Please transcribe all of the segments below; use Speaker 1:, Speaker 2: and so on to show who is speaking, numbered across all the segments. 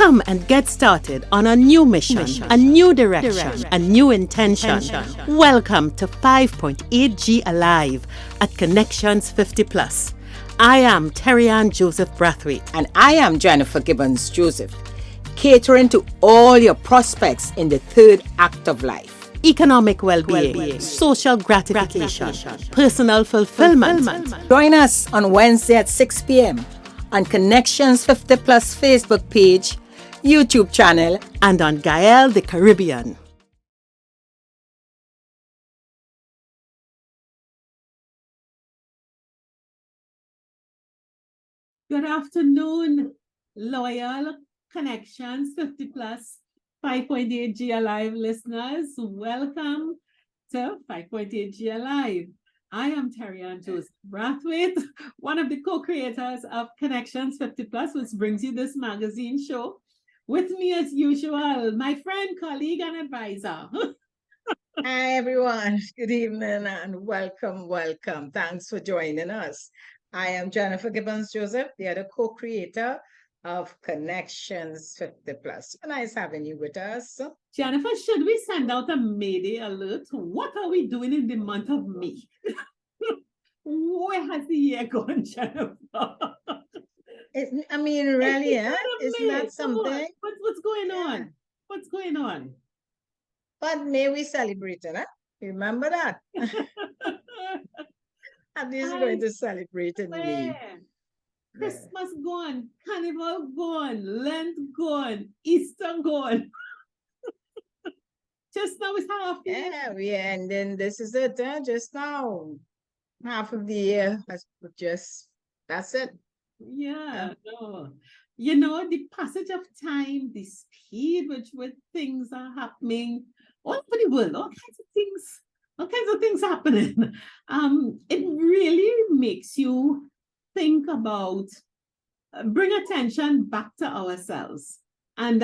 Speaker 1: Come and get started on a new mission, a new direction, a new intention. Welcome to 5.8G Alive at Connections 50 Plus. I am Terry-Ann Joseph Brathwaite.
Speaker 2: And I am Jennifer Gibbons Joseph, catering to all your prospects in the third act of life.
Speaker 1: Economic well-being, social gratification, personal fulfillment.
Speaker 2: Join us on Wednesday at 6 p.m. on Connections 50 Plus Facebook page, YouTube channel,
Speaker 1: and on Gael the Caribbean. Good afternoon, loyal Connections 50 Plus 5.8G Alive listeners. Welcome to 5.8G Alive. I am Terry-Ann Joseph Brathwaite, one of the co-creators of Connections 50 Plus, which brings you this magazine show. With me, as usual, my friend, colleague, and advisor.
Speaker 3: Hi, everyone. Good evening and welcome. Thanks for joining us. I am Jennifer Gibbons Joseph, the other co-creator of Connections 50 Plus. Nice having you with us.
Speaker 1: Jennifer, should we send out a Mayday alert? What are we doing in the month of May? Where has the year gone, Jennifer?
Speaker 3: Really, isn't that something?
Speaker 1: What's going on? What's going on?
Speaker 3: But May we celebrate it, huh? Remember that. At least we're going to celebrate in May.
Speaker 1: Christmas gone, Carnival gone, Lent gone, Easter gone. Just now it's half the year.
Speaker 3: And then this is it, just now. Half of the year has that's it.
Speaker 1: Yeah, no. You know, the passage of time, the speed with things are happening all over the world, all kinds of things happening. It really makes you think about, bring attention back to ourselves. And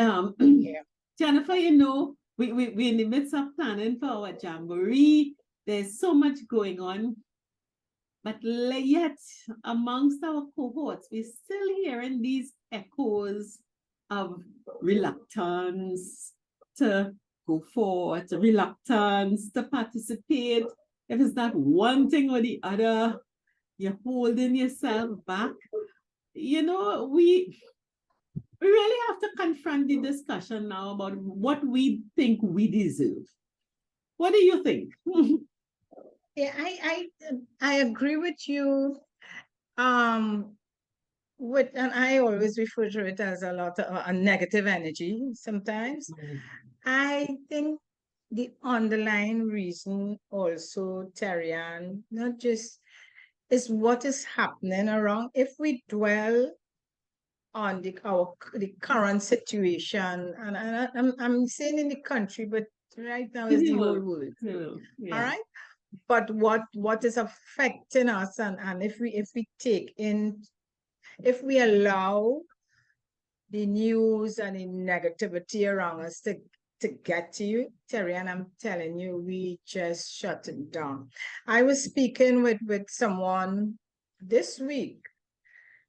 Speaker 1: Jennifer, you know, we're in the midst of planning for our jamboree. There's so much going on. But yet, amongst our cohorts, we're still hearing these echoes of reluctance to go forward, reluctance to participate. If it's not one thing or the other, you're holding yourself back. You know, we really have to confront the discussion now about what we think we deserve. What do you think?
Speaker 3: Yeah, I agree with you. And I always refer to it as a lot of a negative energy sometimes. I think the underlying reason also, Terry-Ann, not just is what is happening around. If we dwell on the current situation, and I'm saying in the country, but right now is the whole world.
Speaker 1: Yeah.
Speaker 3: All right. But what is affecting us, and if we allow the news and the negativity around us to get to you, Terry, and I'm telling you, we just shut it down. I was speaking with someone this week.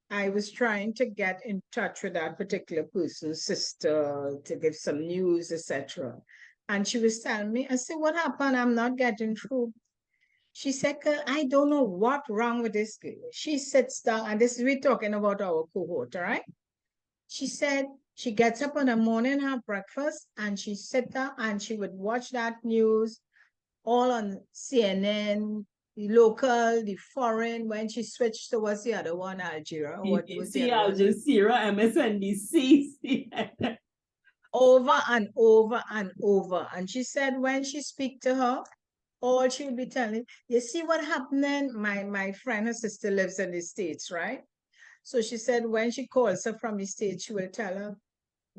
Speaker 3: I was trying to get in touch with that particular person's sister to give some news, etc. And she was telling me, I said, what happened? I'm not getting through. She said, I don't know what's wrong with this girl. She sits down, and we're talking about our cohort, all right? She said she gets up in the morning, have breakfast, and she sits down and she would watch that news all on CNN, the local, the foreign. When she switched to what's the other one, Algeria? What was the
Speaker 1: Al Jazeera, MSNBC.
Speaker 3: Over and over and over. And she said when she speak to her, all she would be telling, you see what happening? My friend, her sister lives in the States, right? So she said when she calls her from the States, she will tell her,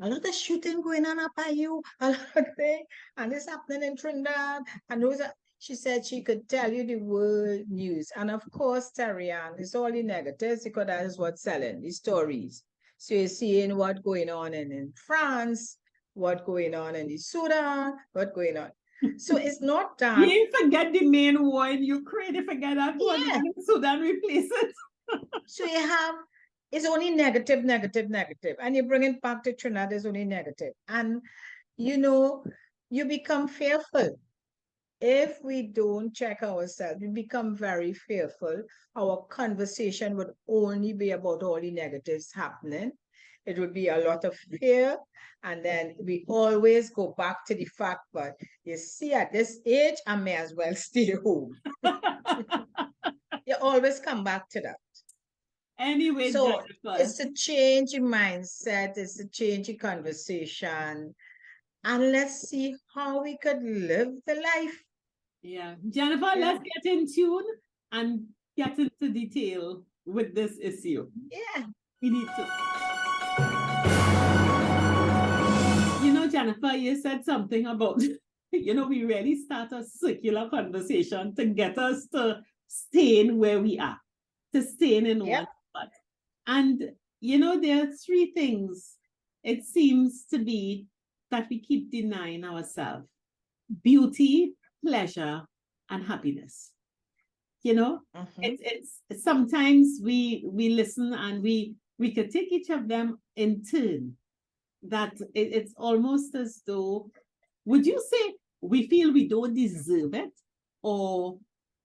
Speaker 3: a lot of shooting going on up by you, a lot of things, and it's happening in Trinidad. And those are, she said she could tell you the world news. And of course, Terry-Ann, it's all the negatives because that is what's selling, the stories. So you're seeing what's going on in France, what's going on in the Sudan, what's going on. So it's not that.
Speaker 1: You didn't forget the main war in Ukraine. You forget that one in Sudan, replace it.
Speaker 3: So you have it's only negative, negative, negative. And you bring it back to Trinidad, it's only negative. And, you know, you become fearful. If we don't check ourselves, we become very fearful. Our conversation would only be about all the negatives happening. It would be a lot of fear. And then we always go back to the fact, but you see, at this age, I may as well stay home. You always come back to that.
Speaker 1: Anyway,
Speaker 3: So
Speaker 1: Jennifer.
Speaker 3: it's a change in mindset, it's a change in conversation. And let's see how we could live the life.
Speaker 1: Yeah. Jennifer,
Speaker 3: Yeah.
Speaker 1: let's get in tune and get into detail with this issue.
Speaker 3: Yeah.
Speaker 1: We need to. You know, Jennifer, you said something about, you know, we really start a circular conversation to get us to staying where we are, to staying in
Speaker 3: Yeah.
Speaker 1: one spot. And, you know, there are three things it seems to be that we keep denying ourselves: beauty, pleasure, and happiness. You know,
Speaker 3: Mhm.
Speaker 1: it's sometimes we listen and we could take each of them in turn. That it's almost as though, would you say we feel we don't deserve it, or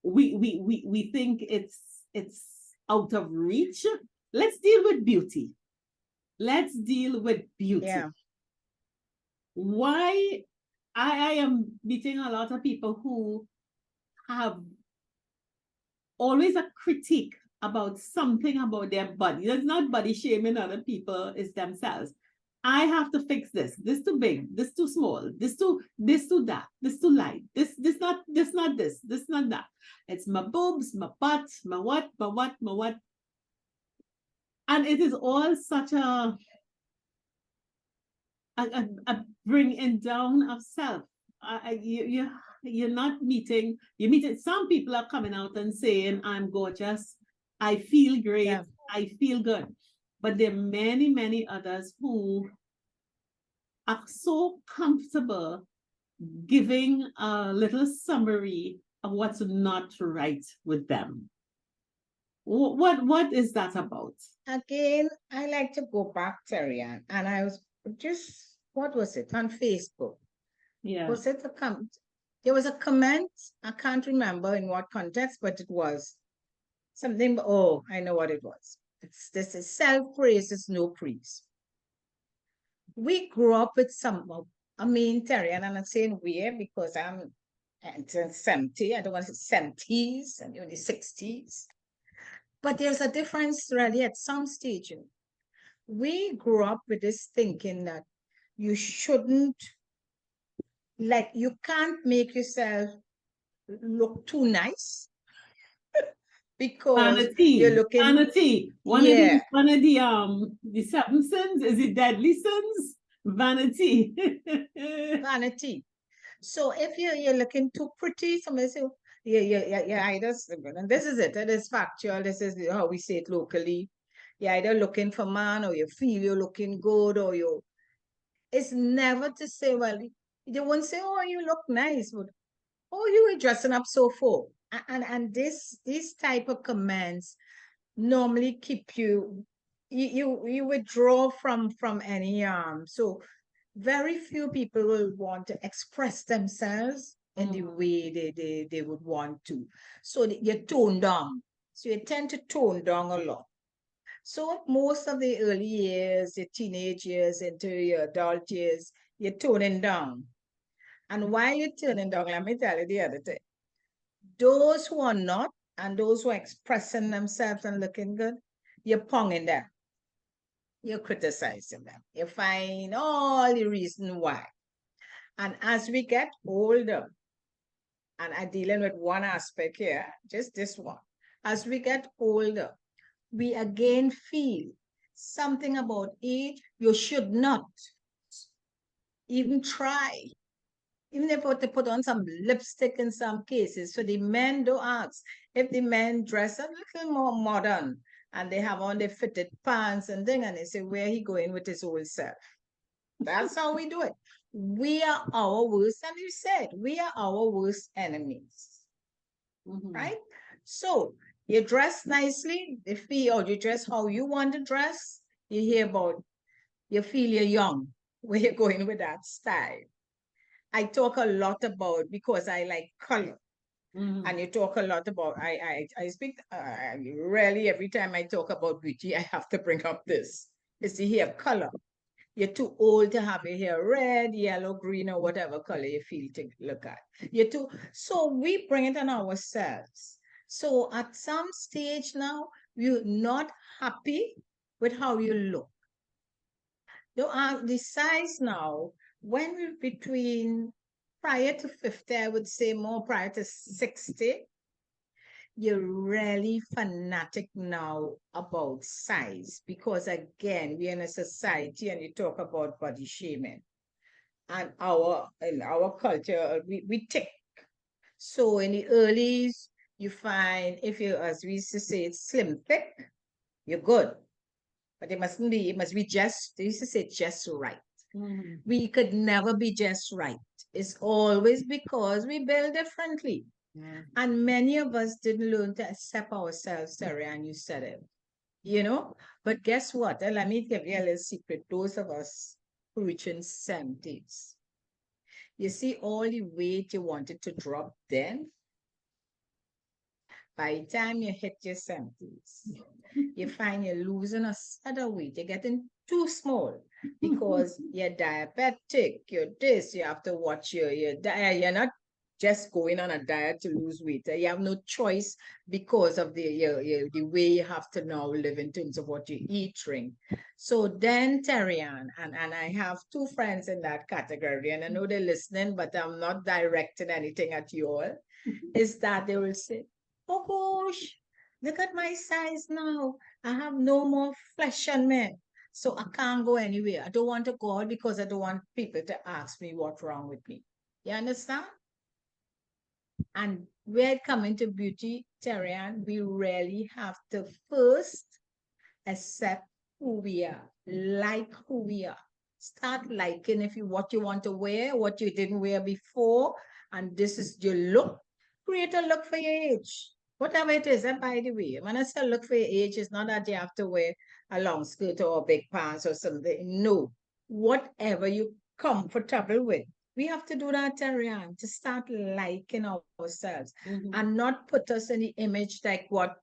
Speaker 1: we think it's out of reach? Let's deal with beauty. Let's deal with beauty.
Speaker 3: Yeah.
Speaker 1: Why I am meeting a lot of people who have always a critique about something about their body. It's not body shaming other people, it's themselves. I have to fix this. This too big, this too small, this too that, this too light, this not this not that. It's my boobs, my butt, my what, my what, my what. And it is all such a bringing down of self. You're not meeting, you're meeting, some people are coming out and saying, I'm gorgeous, I feel great,
Speaker 3: Yeah.
Speaker 1: I feel good. But there are many, many others who are so comfortable giving a little summary of what's not right with them. What is that about?
Speaker 3: Again, I like to go back, Terry, and I was just, what was it, on Facebook?
Speaker 1: Yeah.
Speaker 3: Was it a comment? There was a comment. I can't remember in what context, but it was something. Oh, I know what it was. This is self-praise is no praise. We grew up with some, I mean, Terry, and I'm not saying we because I'm 70. I don't want to say 70s and you're in the 60s. But there's a difference really at some stage. We grew up with this thinking that you shouldn't, like, you can't make yourself look too nice because you're
Speaker 1: Vanity,
Speaker 3: looking,
Speaker 1: vanity.
Speaker 3: yeah,
Speaker 1: One of the seven sins, is it deadly sins? Vanity.
Speaker 3: vanity. So if you're looking too pretty, somebody say, yeah, either, and this is it is factual, this is how we say it locally. You're either looking for man or you feel you're looking good or you, it's never to say, well, they won't say, oh, you look nice, but oh, you were dressing up so for. And these type of comments normally keep you withdraw from any so very few people will want to express themselves in the way they would want to. So you tone down. So you tend to tone down a lot. So most of the early years, your teenage years into your adult years, you're toning down. And while you're turning down, let me tell you the other thing. Those who are not and those who are expressing themselves and looking good, you're ponging them. You're criticizing them. You find all the reason why. And as we get older, and I'm dealing with one aspect here, just this one. As we get older, we again feel something about age you should not even try. Even if they put on some lipstick in some cases. So the men do ask if the men dress a little more modern and they have on the fitted pants and thing, and they say, where he going with his old self? That's how we do it. We are our worst, and you said, we are our worst enemies. Right? So You dress nicely, they feel, or you dress how you want to dress, you hear about, you feel you're young, where you're going with that style. I talk a lot about, because I like color. And you talk a lot about, I speak, rarely every time I talk about beauty, I have to bring up this. It's the hair color. You're too old to have your hair red, yellow, green, or whatever color you feel to look at. So we bring it on ourselves. So at some stage now, you're not happy with how you look. The size now, when we're between prior to 50, I would say more prior to 60, you're really fanatic now about size, because again, we're in a society and you talk about body shaming. And in our culture, we tick. So in the earlys, you find, if you, as we used to say, it's slim thick, you're good. But it must be just, they used to say just right. We could never be just right. It's always because we build differently. And many of us didn't learn to accept ourselves, Terry, and you said it, But guess what? And let me give you a little secret. Those of us who reach in 70s, you see all the weight you wanted to drop then, by the time you hit your 70s, you find you're losing a set of weight. You're getting too small because you're diabetic, you're this, you have to watch your diet. You're not just going on a diet to lose weight. You have no choice because of the way you have to now live in terms of what you eat, drink. So then, Terry-Ann, and I have two friends in that category, and I know they're listening, but I'm not directing anything at you all, is that they will say, oh gosh, look at my size now. I have no more flesh on me. So I can't go anywhere. I don't want to go out because I don't want people to ask me what's wrong with me. You understand? And we're coming to beauty, Terry-Ann, we really have to first accept who we are, like who we are. Start liking what you want to wear, what you didn't wear before, and this is your look. Create a look for your age. Whatever it is, and by the way, when I say look for your age, it's not that you have to wear a long skirt or big pants or something. No, whatever you're comfortable with. We have to do that, Terry-Ann, to start liking ourselves and not put us in the image like what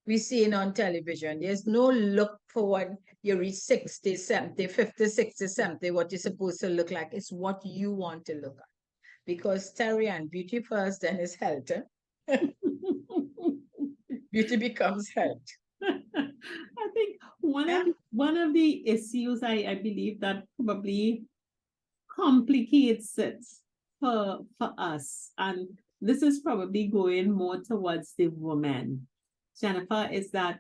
Speaker 3: we see it on television. There's no look for what you reach 60, 70, 50, 60, 70, what you're supposed to look like. It's what you want to look at. Because Terry-Ann, beauty first, then is health. Beauty becomes health.
Speaker 1: I think one of the issues I believe that probably complicates it for us, and this is probably going more towards the woman, Jennifer, is that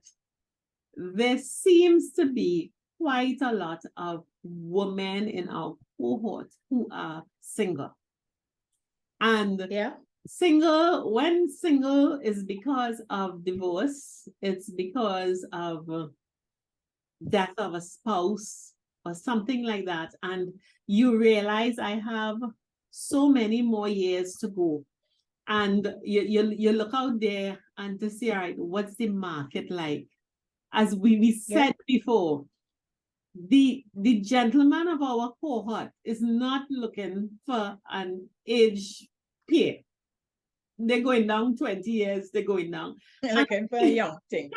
Speaker 1: there seems to be quite a lot of women in our cohort who are single. And when single is because of divorce, it's because of death of a spouse or something like that. And you realize I have so many more years to go. And you look out there and to see, all right, what's the market like? As we said before, the gentleman of our cohort is not looking for an age peer. They're going down 20 years, they're going down.
Speaker 3: They're looking for a young thing.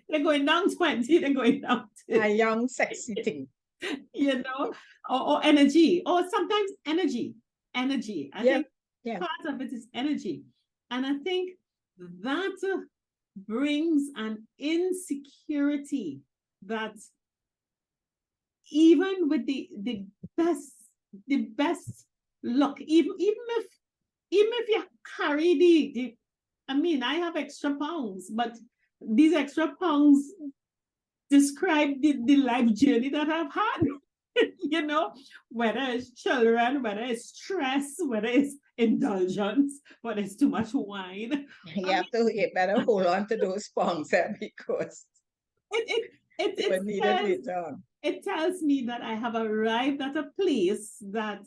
Speaker 1: They're going down 20, they're going down to
Speaker 3: a young, sexy thing.
Speaker 1: Or energy, or sometimes energy. I think part of it is energy. And I think that brings an insecurity that even with the best look, even if you carry I have extra pounds, but these extra pounds describe the life journey that I've had. Whether it's children, whether it's stress, whether it's indulgence, whether it's too much wine.
Speaker 3: You better hold on to those pounds because
Speaker 1: it tells me that I have arrived at a place that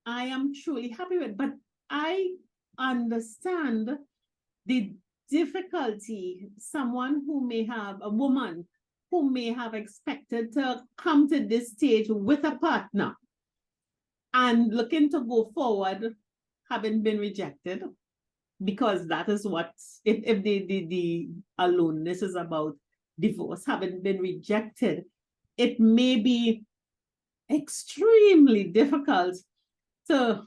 Speaker 1: I am truly happy with. But I understand the difficulty someone who may have, a woman who may have expected to come to this stage with a partner and looking to go forward, having been rejected, because that is what, if the aloneness is about divorce, having been rejected, it may be extremely difficult to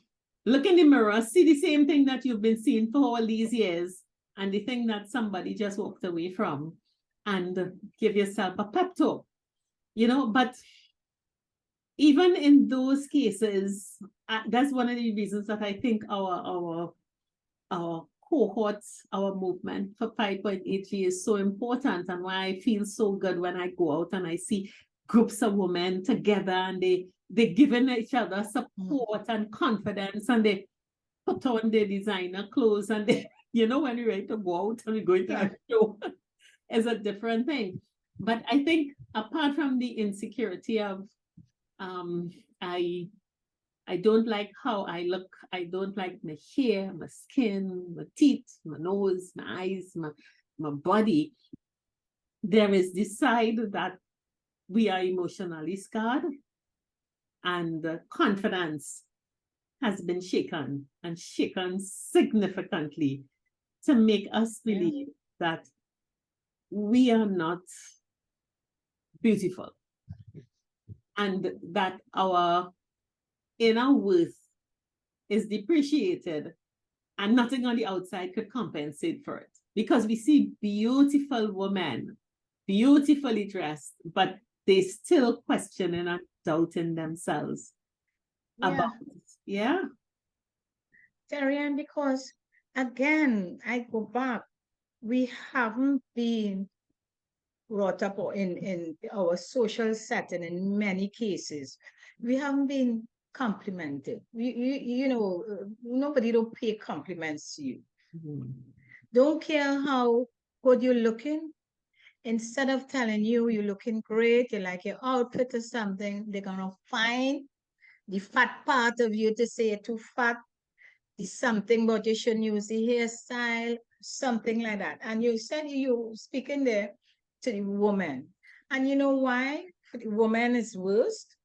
Speaker 1: look in the mirror, see the same thing that you've been seeing for all these years, and the thing that somebody just walked away from, and give yourself a pep talk, you know. But even in those cases, that's one of the reasons that I think our cohorts, our movement for 5.8G is so important, and why I feel so good when I go out and I see groups of women together, and they're giving each other support and confidence, and they put on their designer clothes, and they, you know, when you're ready to go out and we're going to a show, is a different thing. But I think apart from the insecurity of I don't like how I look, I don't like my hair, my skin, my teeth, my nose, my eyes, my body, there is this side that we are emotionally scarred, and confidence has been shaken, and shaken significantly, to make us believe that we are not beautiful, and that our inner worth is depreciated, and nothing on the outside could compensate for it. Because we see beautiful women, beautifully dressed, but they still questioning and doubting themselves about it. Yeah.
Speaker 3: Terry, because again, I go back, we haven't been brought up in our social setting in many cases. We haven't been complimented. You know, nobody don't pay compliments to you. Don't care how good you're looking. Instead of telling you you're looking great, you like your outfit or something, they're gonna find the fat part of you to say you're too fat. There's something about you shouldn't use the hairstyle, something like that. And you said you speaking there to the woman. And you know why? For the woman is worst?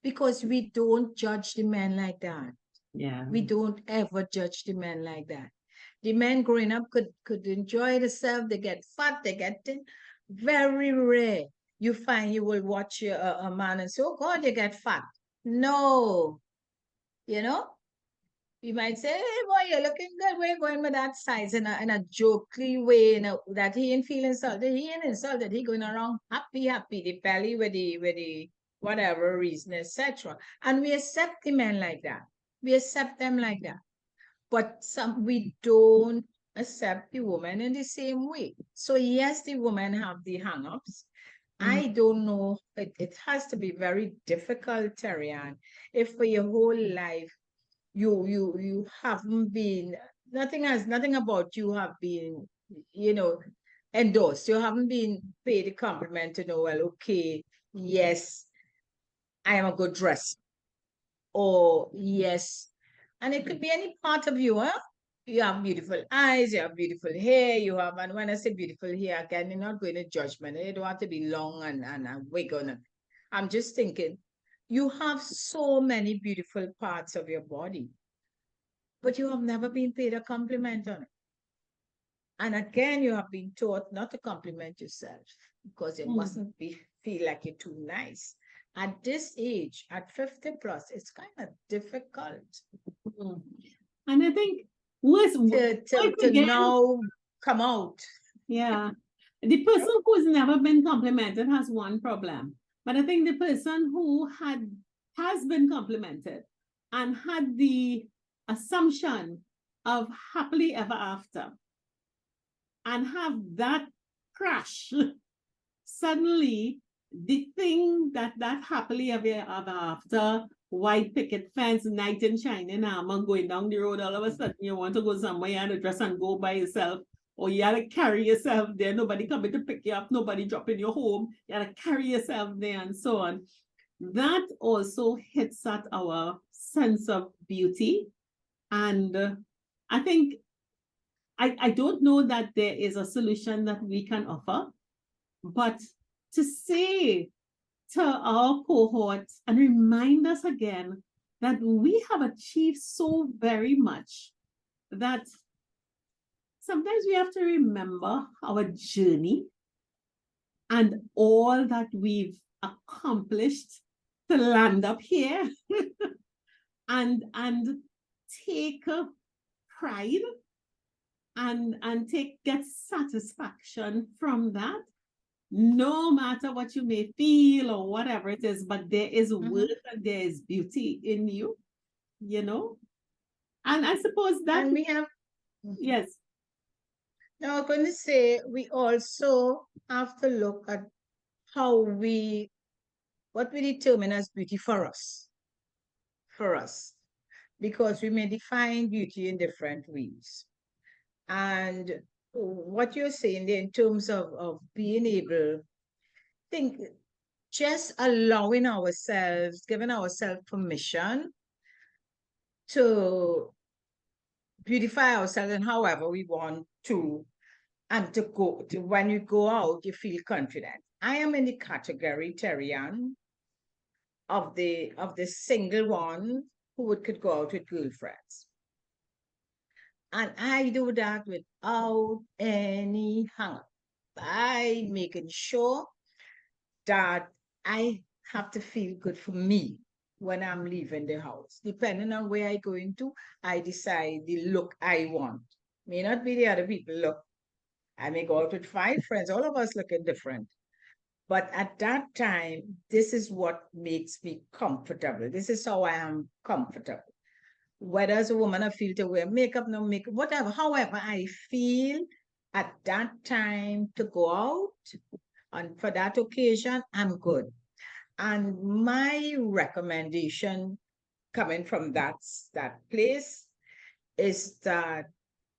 Speaker 3: Because we don't judge the men like that.
Speaker 1: Yeah.
Speaker 3: We don't ever judge the men like that. The men growing up could enjoy themselves. They get fat, they get thin. Very rare. You find you will watch a man and say, oh God, you get fat. No. You know? You might say, hey boy, you're looking good. We're going with that size in a jokely way, that he ain't feeling insulted. He ain't insulted. He going around happy, the belly with the whatever reason, etc. And we accept the men like that. We accept them like that. But we don't accept the woman in the same way. So yes, the women have the hang-ups. I don't know. It has to be very difficult, Terry-Ann, if for your whole life you haven't been, nothing about you have been, endorsed. You haven't been paid a compliment to know, well, okay, yes, I am a good dresser. Or yes, and it could be any part of you, huh? You have beautiful eyes, you have beautiful hair, you have, and when I say beautiful hair, again, you're not going to judgment. It don't have to be long and wig on it. I'm just thinking, you have so many beautiful parts of your body, but you have never been paid a compliment on it. And again, you have been taught not to compliment yourself because it mustn't feel like you're too nice. At this age, at 50 plus, it's kind of difficult.
Speaker 1: And I think
Speaker 3: to now come out.
Speaker 1: Yeah. The person who's never been complimented has one problem. But I think the person who has been complimented and had the assumption of happily ever after, and have that crash, suddenly the thing that happily ever after, white picket fence, knight in shining armor, going down the road, all of a sudden you want to go somewhere and dress and go by yourself, or you have to carry yourself there, nobody coming to pick you up, nobody dropping you home, you have to carry yourself there, and so on. That also hits at our sense of beauty. And I think I don't know that there is a solution that we can offer, but to say to our cohort and remind us again that we have achieved so very much that sometimes we have to remember our journey and all that we've accomplished to land up here and take pride and get satisfaction from that, no matter what you may feel or whatever it is, but there is worth and there is beauty in you, you know. And I suppose that
Speaker 3: And we have,
Speaker 1: yes.
Speaker 3: now I'm going to say, we also have to look at how what we determine as beauty for us, because we may define beauty in different ways. And what you're saying there in terms of being able, think, just allowing ourselves, giving ourselves permission to beautify ourselves in however we want to, and to go to, when you go out, you feel confident. I am in the category, Terry-Ann, of the single one who could go out with girlfriends. And I do that without any hang up. I making sure that I have to feel good for me when I'm leaving the house. Depending on where I'm going to, I decide the look I want. May not be the other people look. I may go out with 5 friends, all of us looking different. But at that time, this is what makes me comfortable. This is how I am comfortable. Whether as a woman I feel to wear makeup, no makeup, whatever, however I feel at that time to go out, and for that occasion, I'm good. And my recommendation coming from that place is that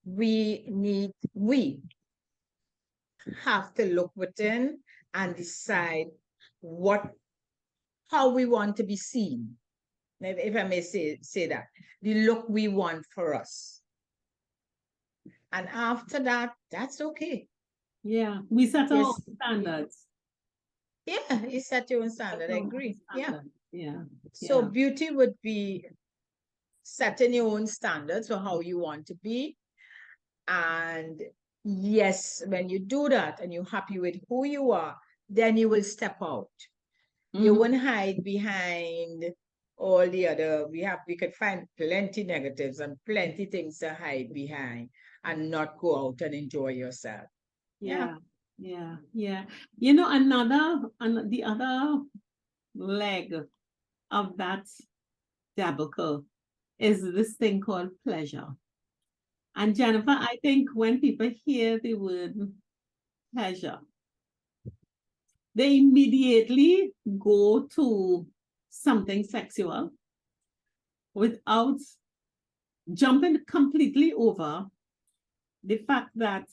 Speaker 3: we have to look within and decide how we want to be seen. If I may say that, the look we want for us. And after that, that's okay.
Speaker 1: Yeah, we set our own standards.
Speaker 3: Yeah, you set your own standard. I agree. Yeah.
Speaker 1: Yeah.
Speaker 3: So beauty would be setting your own standards for how you want to be. And yes, when you do that and you're happy with who you are, then you will step out. You won't hide behind all the other. We could find plenty negatives and plenty things to hide behind and not go out and enjoy yourself.
Speaker 1: Yeah. You know, the other leg of that debacle is this thing called pleasure. And Jennifer, I think when people hear the word pleasure, they immediately go to something sexual without jumping completely over the fact that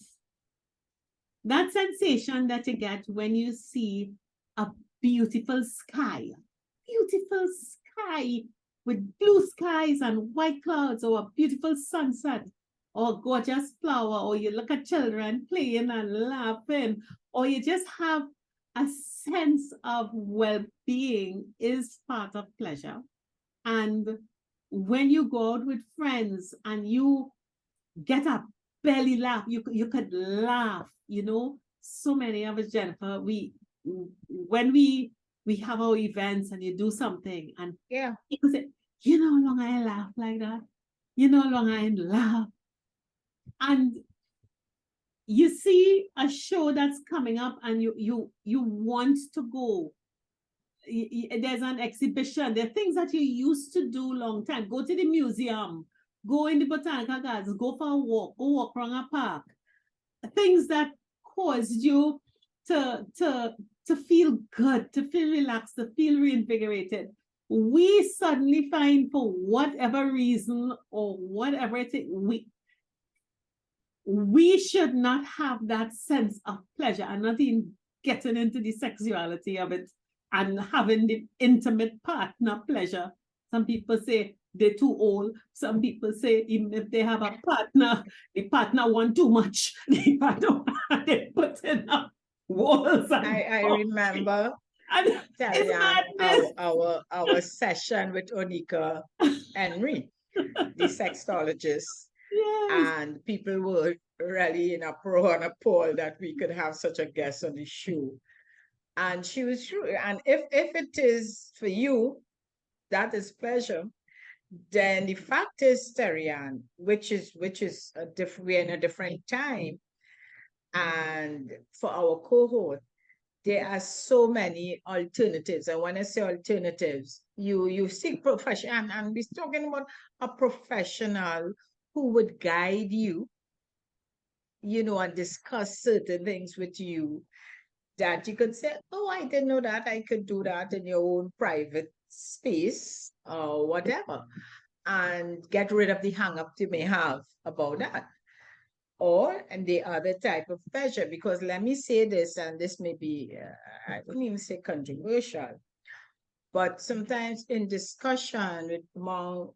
Speaker 1: that sensation that you get when you see a beautiful sky with blue skies and white clouds, or a beautiful sunset, or a gorgeous flower, or you look at children playing and laughing, or you just have a sense of well-being, is part of pleasure. And when you go out with friends and you get a belly laugh, you could laugh, you know. So many of us, Jennifer, when we have our events and you do something and people say, you know how long I laugh like that, you know how long I laugh. And you see a show that's coming up and you want to go. There's an exhibition, there are things that you used to do long time. Go to the museum, go in the botanical gardens, go for a walk, go walk around a park. Things that caused you to feel good, to feel relaxed, to feel reinvigorated. We suddenly find, for whatever reason or whatever it is, we should not have that sense of pleasure, and not even getting into the sexuality of it and having the intimate partner pleasure. Some people say, they're too old. Some people say even if they have a partner, the partner want too much. The partner they put in up walls.
Speaker 3: I remember,
Speaker 1: And it's
Speaker 3: Tarian,
Speaker 1: madness.
Speaker 3: our session with Onika Henry, the sexologist,
Speaker 1: Yes.
Speaker 3: and people were really in a pro and a poll that we could have such a guest on the show. And she was true. And if it is for you, that is pleasure. Then the fact is, Terian, which is a different, we're in a different time. And for our cohort, there are so many alternatives. And when I say alternatives, you seek profession, and we're talking about a professional who would guide you, and discuss certain things with you that you could say, oh, I didn't know that. I could do that in your own private space or whatever, and get rid of the hang-up you may have about that. Or, and the other type of pleasure, because let me say this, and this may be, I wouldn't even say controversial, but sometimes in discussion with among,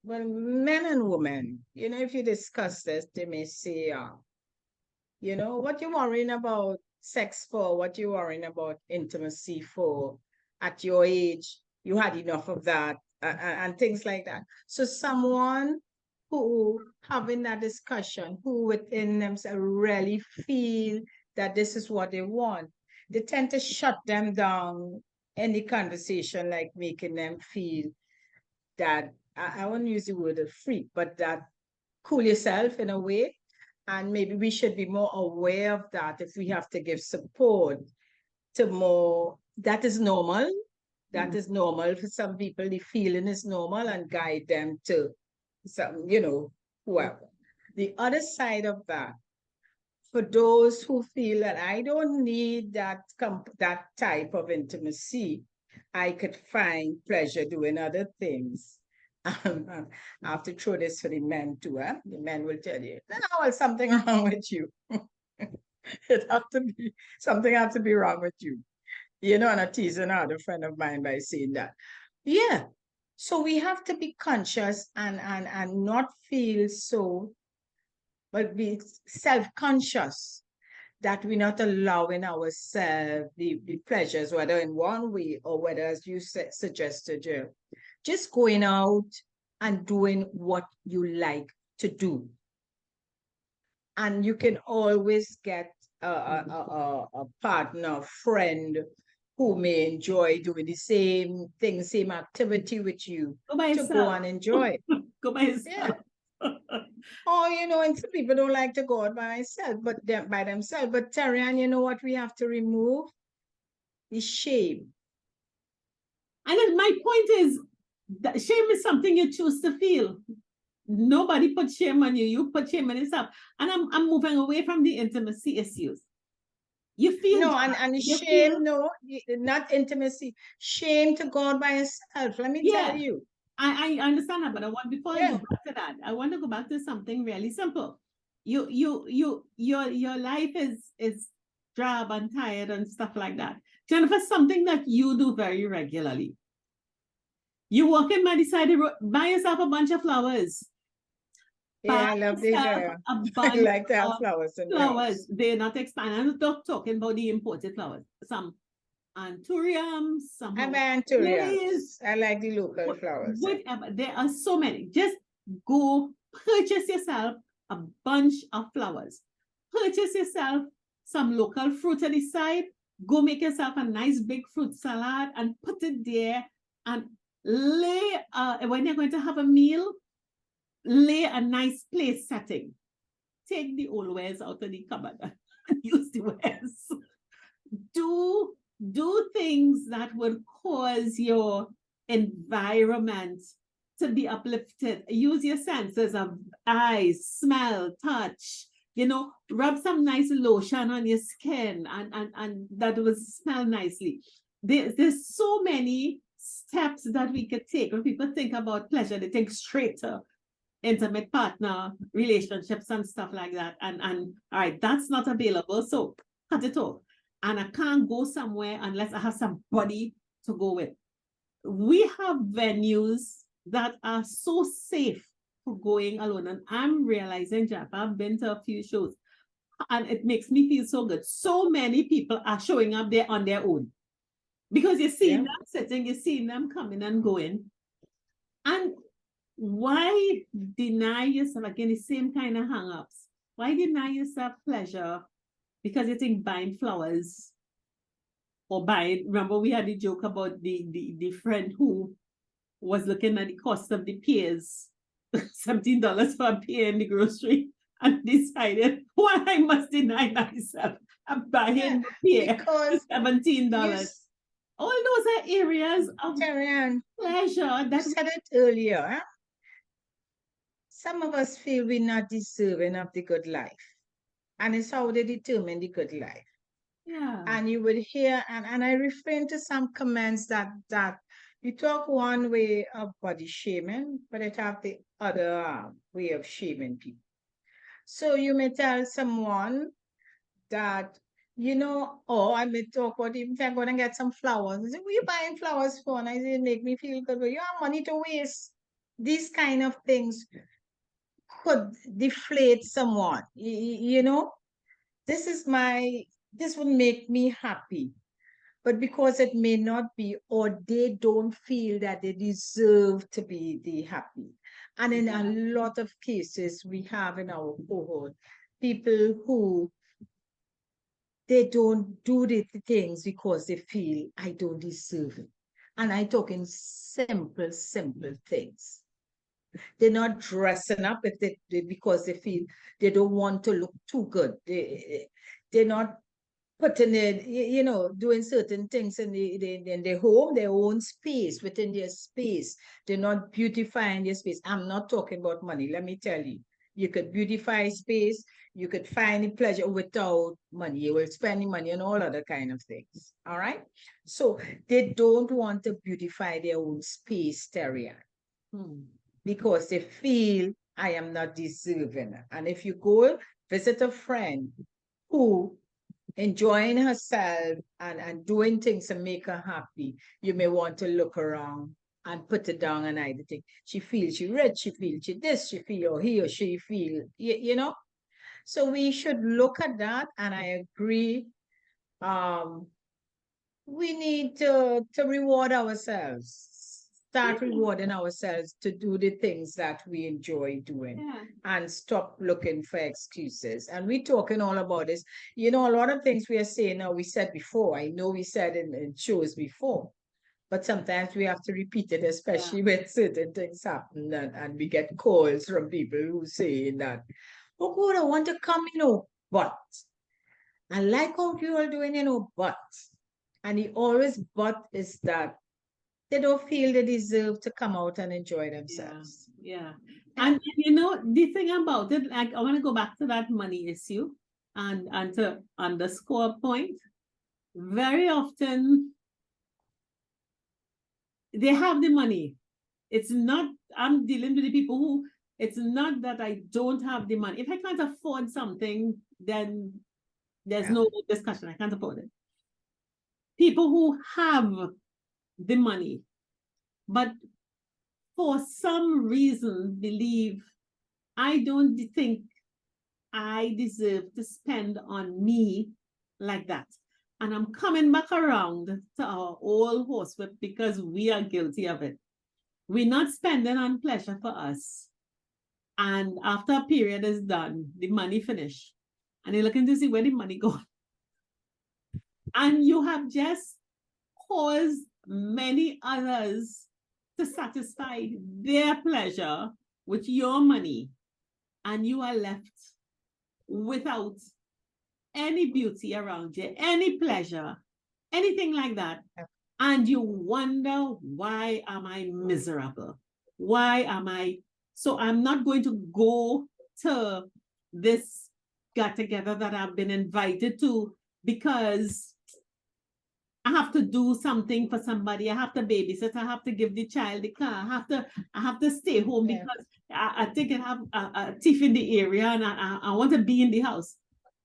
Speaker 3: well, men and women, if you discuss this, they may say, what you worrying about sex for, what you worrying about intimacy for, at your age, you had enough of that, and things like that. So someone who having that discussion, who within themselves really feel that this is what they want, they tend to shut them down any conversation, like making them feel that, I won't use the word of freak, but that cool yourself in a way. And maybe we should be more aware of that if we have to give support to more, that is normal. That is normal for some people. The feeling is normal, and guide them to some, whoever. The other side of that, for those who feel that I don't need that type of intimacy, I could find pleasure doing other things. I have to throw this for the men too. The men will tell you, no, well, something wrong with you. Something has to be wrong with you. And I tease another friend of mine by saying that. Yeah. So we have to be conscious and not feel so, but be self-conscious that we're not allowing ourselves the pleasures, whether in one way or whether, as you suggested, just going out and doing what you like to do. And you can always get a partner, a friend who may enjoy doing the same thing, same activity with you, to go and enjoy.
Speaker 1: Go by yourself.
Speaker 3: Yeah. Or, and some people don't like to go out by themselves. But Tarian, you know what we have to remove? The shame.
Speaker 1: And then my point is that shame is something you choose to feel. Nobody put shame on you. You put shame on yourself. And I'm moving away from the intimacy issues. You feel
Speaker 3: no, and shame, no, not intimacy. Shame to go out by yourself. Let me tell you.
Speaker 1: I understand that, but before I go back to that, I want to go back to something really simple. Your life is drab and tired and stuff like that. Jennifer, something that you do very regularly. You walk in by the side of the road, buy yourself a bunch of flowers.
Speaker 3: Yeah, I love the hair. I like to have flowers in
Speaker 1: flowers. They're not expired. I'm not talking about the imported flowers. Some anthuriums, some
Speaker 3: anthuriums. I like the local flowers.
Speaker 1: Whatever. There are so many. Just go purchase yourself a bunch of flowers. Purchase yourself some local fruit at the side. Go make yourself a nice big fruit salad and put it there, and lay, when you're going to have a meal, lay a nice place setting. Take the old wares out of the cupboard and use the wares. Do things that would cause your environment to be uplifted. Use your senses of eyes, smell, touch. Rub some nice lotion on your skin and that will smell nicely. There's so many steps that we could take. When people think about pleasure, they think straight to intimate partner relationships and stuff like that. And all right, that's not available. So cut it off. And I can't go somewhere unless I have somebody to go with. We have venues that are so safe for going alone. And I'm realizing, Jeff, I've been to a few shows and it makes me feel so good. So many people are showing up there on their own because you're seeing them sitting, you're seeing them coming and going. And why deny yourself, again, the same kind of hang-ups? Why deny yourself pleasure because you think buying flowers or buying, remember we had the joke about the friend who was looking at the cost of the pears, $17 for a pear in the grocery, and decided, why I must deny myself I'm buying pear for $17. All those are areas of pleasure.
Speaker 3: That said it earlier. Huh? Some of us feel we're not deserving of the good life. And it's how they determine the good life.
Speaker 1: Yeah.
Speaker 3: And you would hear, and I refrain to some comments that you talk one way of body shaming, but it have the other way of shaming people. So you may tell someone that, you know, oh, I may talk about even if I'm going to get some flowers. I say, what are you buying flowers for? And I say, make me feel good. But you have money to waste. These kind of things could deflate someone. You know, this would make me happy. But because it may not be, or they don't feel that they deserve to be happy. And in a lot of cases, we have in our cohort people who they don't do the things because they feel I don't deserve it. And I talk in simple things. They're not dressing up because they feel they don't want to look too good. They're not putting it, you know, doing certain things in their home, their own space, within their space. They're not beautifying their space. I'm not talking about money. Let me tell you, you could beautify space. You could find pleasure without money. You will spend money on all other kind of things. All right. So they don't want to beautify their own space, Terry, because they feel I am not deserving. And if you go visit a friend who enjoying herself and doing things to make her happy, you may want to look around and put it down and either think she feels she rich, she feels she this, she feel or he or she feel, you know. So we should look at that, and I agree. We need to reward ourselves. Start rewarding ourselves to do the things that we enjoy doing and stop looking for excuses. And we're talking all about this. You know, a lot of things we are saying now, we said before. I know we said in shows before, but sometimes we have to repeat it, especially when certain things happen and we get calls from people who say that, oh, God, I want to come, you know, but I like how you are doing, you know, but. And he always but is that they don't feel they deserve to come out and enjoy themselves.
Speaker 1: Yeah. And you know, the thing about it, like I want to go back to that money issue and to underscore a point. Very often they have the money. It's not, I'm dealing with the people who, it's not that I don't have the money. If I can't afford something, then there's no discussion. I can't afford it. People who have the money, but for some reason believe I don't think I deserve to spend on me like that. And I'm coming back around to our old horsewhip because we are guilty of it. We're not spending on pleasure for us. And after a period is done, the money finish. And you're looking to see where the money goes. And you have just caused many others to satisfy their pleasure with your money, and you are left without any beauty around you, any pleasure, anything like that. And you wonder, why am I miserable? Why am I? So I'm not going to go to this get together that I've been invited to because I have to do something for somebody. I have to babysit. I have to give the child the car. I have to stay home because I think I have a thief in the area and I want to be in the house.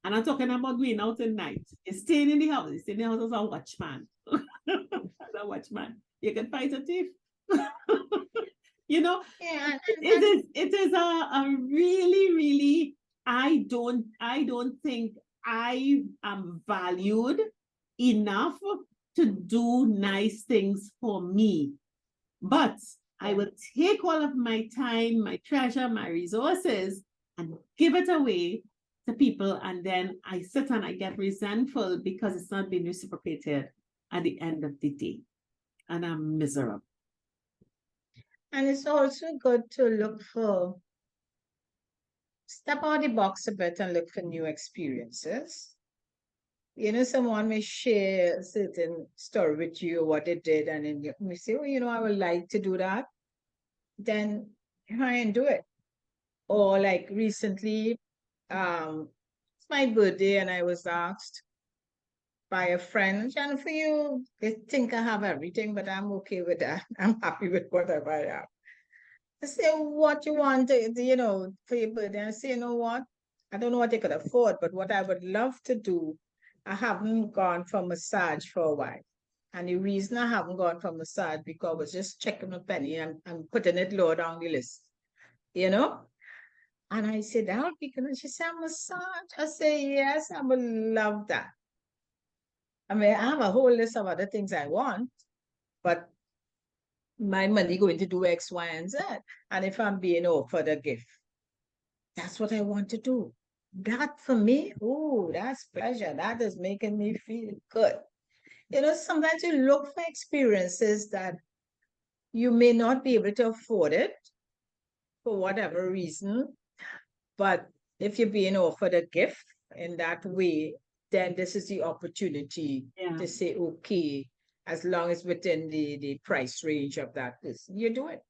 Speaker 1: And I'm talking about going out at night. You're staying in the house. You're staying in the house as a watchman. As a watchman. You can fight a thief. You know,
Speaker 3: Yeah,
Speaker 1: it is a really, really, I don't think I am valued enough to do nice things for me. But I
Speaker 3: yeah.
Speaker 1: will take all of my time, my treasure, my resources, and give it away to people. And then I sit and I get resentful because it's not being reciprocated at the end of the day. And I'm miserable.
Speaker 3: And it's also good to look for, step out the box a bit and look for new experiences. You know, someone may share a certain story with you, what they did, and then you may say, oh, you know, I would like to do that. Then try and do it. Or like recently, it's my birthday and I was asked by a friend, Jennifer, you, they think I have everything, but I'm okay with that. I'm happy with whatever I have. I say, what you want, you know, for your birthday? And I say, you know what? I don't know what they could afford, but what I would love to do, I haven't gone for massage for a while. And the reason I haven't gone for massage because I was just checking a penny and putting it low down the list, you know? And I said, that would be good. And she said, massage. I say, yes, I would love that. I mean, I have a whole list of other things I want, but my money going to do X, Y, and Z. And if I'm being offered a gift, that's what I want to do. That for me, oh, that's pleasure. That is making me feel good. You know, sometimes you look for experiences that you may not be able to afford it for whatever reason, but if you're being offered a gift in that way, then this is the opportunity
Speaker 1: Yeah.
Speaker 3: to say, okay, as long as within the price range of that, you do it.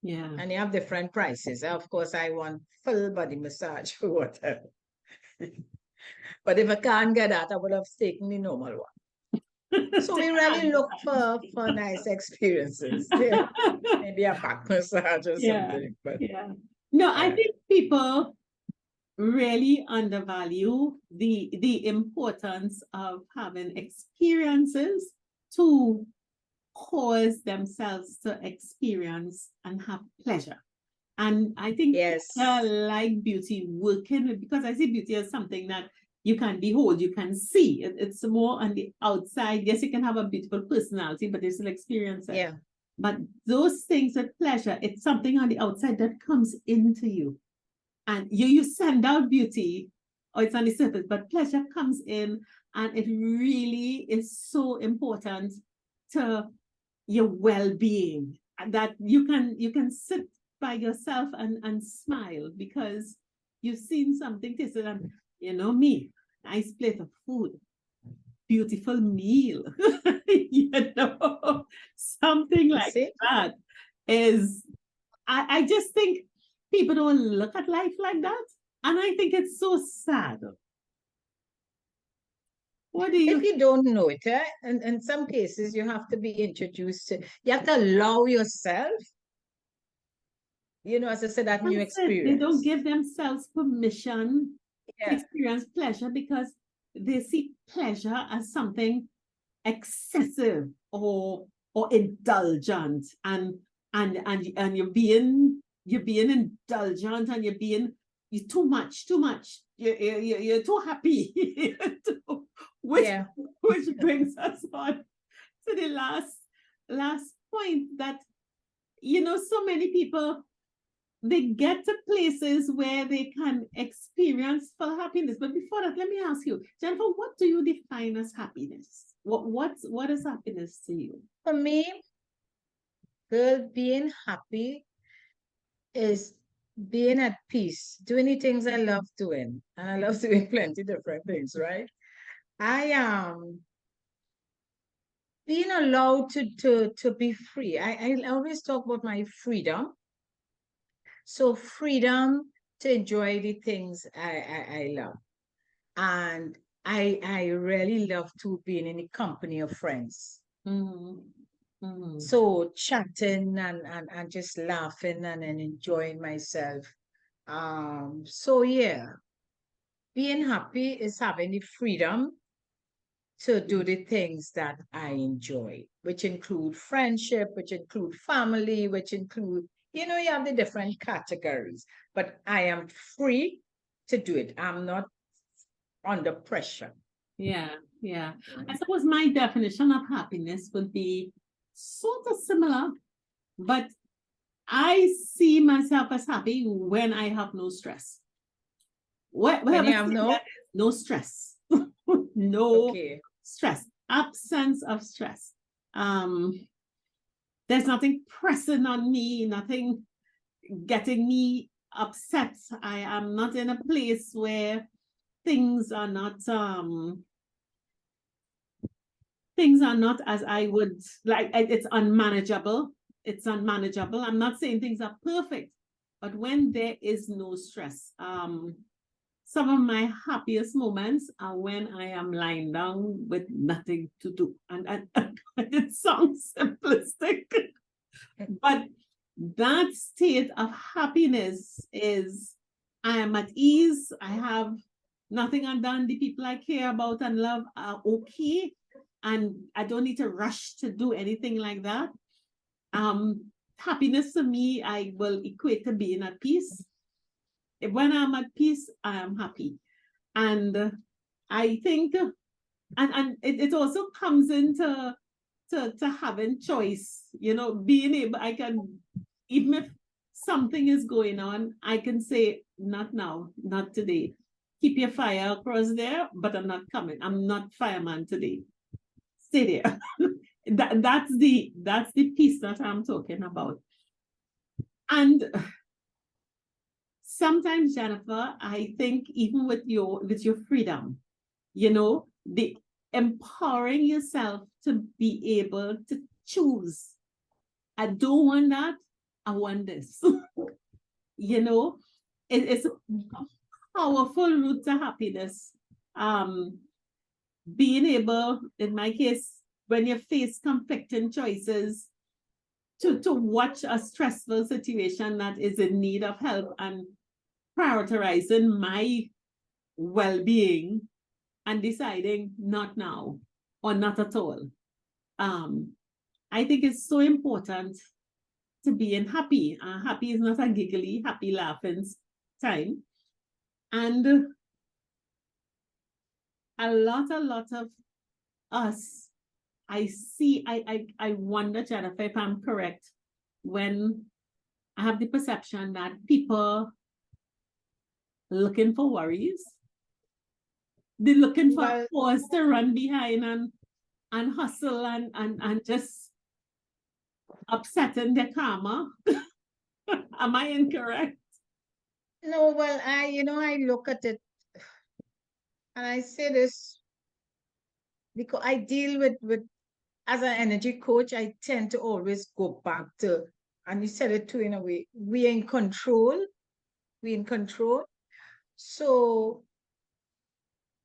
Speaker 1: Yeah.
Speaker 3: And you have different prices. Of course, I want full body massage or whatever. But if I can't get that, I would have taken the normal one. So we really look for nice experiences. Yeah. Maybe a back massage or
Speaker 1: Yeah.
Speaker 3: something. But
Speaker 1: Yeah. No, I
Speaker 3: yeah.
Speaker 1: think people really undervalue the importance of having experiences to cause themselves to experience and have pleasure. And I think
Speaker 3: Yes.
Speaker 1: like beauty working with, because I see beauty as something that you can behold, you can see. It's more on the outside. Yes, you can have a beautiful personality, but there's still experience it.
Speaker 3: Yeah.
Speaker 1: But those things with pleasure, it's something on the outside that comes into you. And you send out beauty, or it's on the surface, but pleasure comes in, and it really is so important to your well-being, and that you can sit by yourself and smile because you've seen something tasted, and you know me, nice plate of food, beautiful meal, you know, something
Speaker 3: You
Speaker 1: like
Speaker 3: see?
Speaker 1: that is, I just think people don't look at life like that. And I think it's so sad. What do
Speaker 3: If
Speaker 1: you
Speaker 3: you don't know it, and in some cases you have to be introduced to, you have to allow yourself, you know, as I said, that new
Speaker 1: That's it. They don't
Speaker 3: experience.
Speaker 1: give themselves permission to
Speaker 3: Yeah.
Speaker 1: experience pleasure because they see pleasure as something excessive or indulgent, and you're being indulgent, and you're too much, you're too happy. which
Speaker 3: Yeah.
Speaker 1: which brings us on to the last point, that so many people, they get to places where they can experience full happiness. But before that, let me ask you, Jennifer, what do you define as happiness? What is happiness to you?
Speaker 3: For me, girl, being happy is being at peace, doing the things I love doing. And I love doing plenty different things, right? I am being allowed to be free. I always talk about my freedom. So freedom to enjoy the things I love. And I really love to be in the company of friends.
Speaker 1: Mm-hmm. Mm-hmm.
Speaker 3: So chatting and just laughing and enjoying myself. So yeah, being happy is having the freedom to do the things that I enjoy, which include friendship, which include family, which include You know, you have the different categories, but I am free to do it. I'm not under pressure.
Speaker 1: Yeah, yeah. I suppose my definition of happiness would be sort of similar, but I see myself as happy when I have no stress.
Speaker 3: When
Speaker 1: Whatever
Speaker 3: you have
Speaker 1: state
Speaker 3: no,
Speaker 1: that is, no stress. No
Speaker 3: okay.
Speaker 1: stress. Absence of stress. There's nothing pressing on me, nothing getting me upset. I am not in a place where things are not things are not as I would like. It's unmanageable. It's unmanageable. I'm not saying things are perfect, but when there is no stress, some of my happiest moments are when I am lying down with nothing to do. And it sounds simplistic, but that state of happiness is I am at ease. I have nothing undone. The people I care about and love are okay. And I don't need to rush to do anything like that. Happiness to me, I will equate to being at peace. When I'm at peace, I am happy. And I think, and it also comes into to having choice, being able, I can, even if something is going on, I can say, not now, not today. Keep your fire across there, but I'm not coming. I'm not fireman today. Stay there. That's the piece that I'm talking about. And sometimes, Jennifer, I think even with your freedom, the empowering yourself to be able to choose. I don't want that. I want this. It's a powerful route to happiness. Being able, in my case, when you face conflicting choices, to watch a stressful situation that is in need of help and prioritizing my well-being and deciding not now or not at all. I think it's so important to being happy. Happy is not a giggly, happy laughing time. And a lot of us, I wonder, Jennifer, if I'm correct, when I have the perception that people looking for worries, they're looking for a cause to run behind and hustle and just upsetting their karma. Am I incorrect?
Speaker 3: No, well, I look at it and I say this because I deal with as an energy coach, I tend to always go back to, and you said it too in a way, we're in control. We're in control. So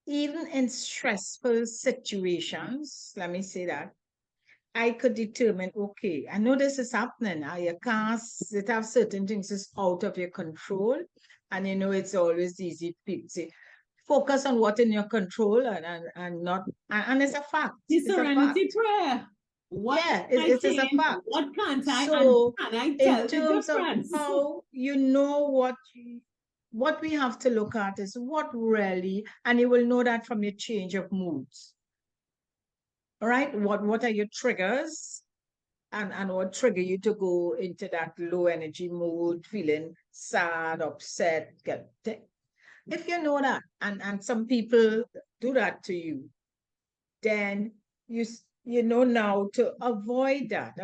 Speaker 3: even in stressful situations, let me say that, I could determine, okay, I know this is happening. You can't have certain things is out of your control. And it's always easy to say, focus on what in your control and not, and it's a fact.
Speaker 1: The
Speaker 3: It's a fact.
Speaker 1: serenity prayer. What
Speaker 3: Yeah, it is a fact.
Speaker 1: What can't I?
Speaker 3: So
Speaker 1: and can I tell
Speaker 3: in
Speaker 1: the
Speaker 3: terms of
Speaker 1: difference?
Speaker 3: how what we have to look at is what really, and you will know that from your change of moods. All right, what are your triggers, and what trigger you to go into that low energy mood, feeling sad, upset, if you know that, and some people do that to you, then you know now to avoid that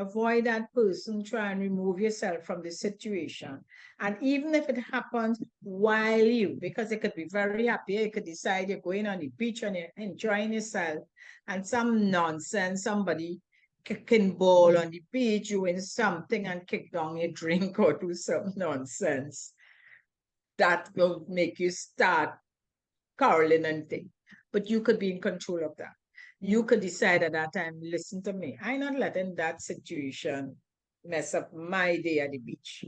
Speaker 3: person, try and remove yourself from the situation. And even if it happens while because it could be very happy, you could decide you're going on the beach and you're enjoying yourself, and some nonsense, somebody kicking ball on the beach, doing something and kick down your drink or do some nonsense that will make you start caroling and things. But you could be in control of that. You could decide at that time, listen to me, I'm not letting that situation mess up my day at the beach.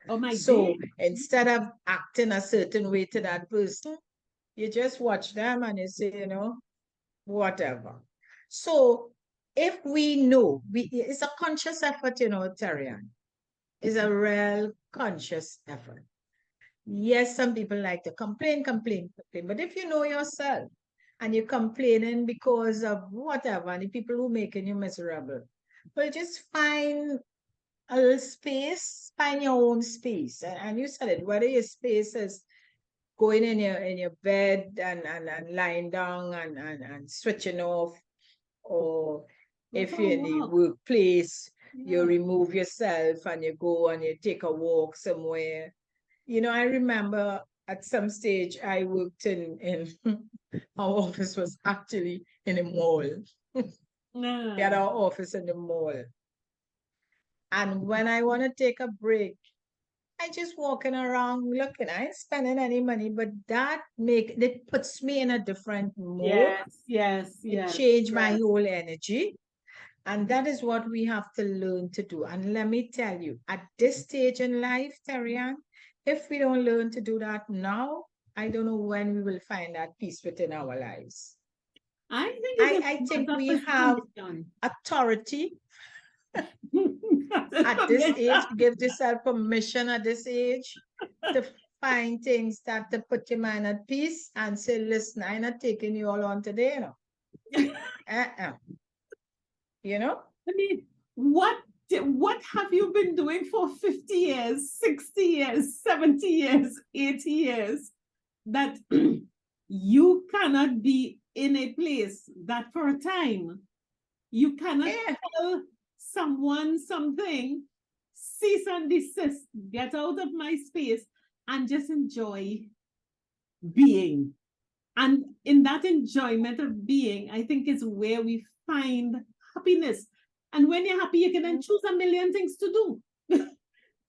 Speaker 1: Oh, my
Speaker 3: So
Speaker 1: day.
Speaker 3: instead of acting a certain way to that person, you just watch them and you say, whatever. So if we know, it's a conscious effort, Terrian. is a real conscious effort. Yes, some people like to complain, complain, complain. But if you know yourself and you're complaining because of whatever, and the people who making you miserable, well, just find a little space, find your own space. And you said it, whether your space is going in your bed and lying down and switching off, or if you're in the workplace, you remove yourself and you go and you take a walk somewhere. You know, I remember at some stage I worked in our office was actually in a mall. We had our office in the mall. And when I want to take a break, I just walking around looking. I ain't spending any money, but it puts me in a different mood. It changed my whole energy. And that is what we have to learn to do. And let me tell you, at this stage in life, Terrian, if we don't learn to do that now, I don't know when we will find that peace within our lives. I think we have authority at this age. Give yourself permission at this age to find things that to put your mind at peace and say, listen, I'm not taking you all on today, you know. You know?
Speaker 1: I mean, what have you been doing for 50 years, 60 years, 70 years, 80 years that you cannot be in a place that for a time you cannot tell someone something, cease and desist, get out of my space and just enjoy being. And in that enjoyment of being, I think is where we find happiness. And when you're happy, you can then choose a million things to do.